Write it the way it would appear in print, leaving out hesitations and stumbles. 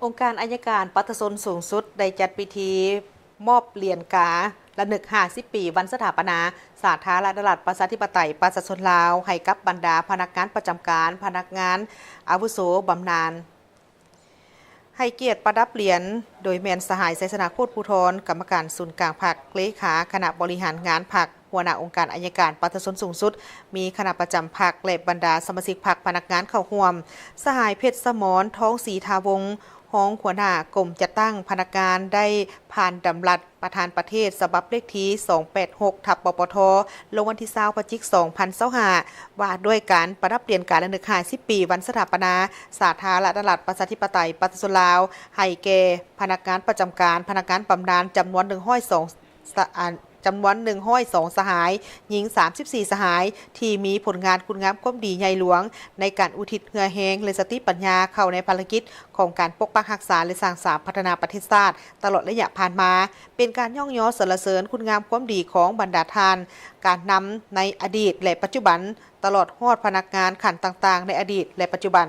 องค์การอัยการปัตตชนสูงสุดได้จัดพิธีมอบเหรียญการะลึก50 ปีวันสถาปนาสาธารณรัฐประชาธิปไตยประชาชนลาวให้กับบรรดาพนักงานประจำการพนักงานอาวุโสบำนาญให้เกียรติประดับเหรียญโดยแมนสหายไสสนาโคตรภูธรกรรมการศูนย์กลางพรรคเลขาคณะบริหารงานพรรคหัวหน้าองค์การอัยการปัตตชนสูงสุดมีคณะประจำพรรคและบรรดาสมาชิกพรรคพนักงานเข้าร่วมสหายเพชรสมรท้องศรีทาวงศ์ห้องหัวหน้ากรมจัดตั้งพนักงานได้ผ่านดำรัสประธานประเทศฉบับเลขที่286/ปปทลงวันที่20 พฤศจิกายน 2025ว่าด้วยการประดับเหรียญการระลึก50 ปีวันสถาปนาสาธารณรัฐประชาธิปไตยประชาชนลาวให้แก่พนักงานประจำการพนักงานบำนาญจำนวน102 สหายหญิง34 สหายที่มีผลงานคุณงามความดีใหญ่หลวงในการอุทิศเหือแหงและสติปัญญาเข้าในภารกิจของการปกปักรักษาและสร้างสรรค์พัฒนาประเทศชาติตลอดระยะผ่านมาเป็นการย่องย่อสรรเสริญคุณงามความดีของบรรดาทานการนำในอดีตและปัจจุบันตลอดฮอดพนักงานขันต่างๆในอดีตและปัจจุบัน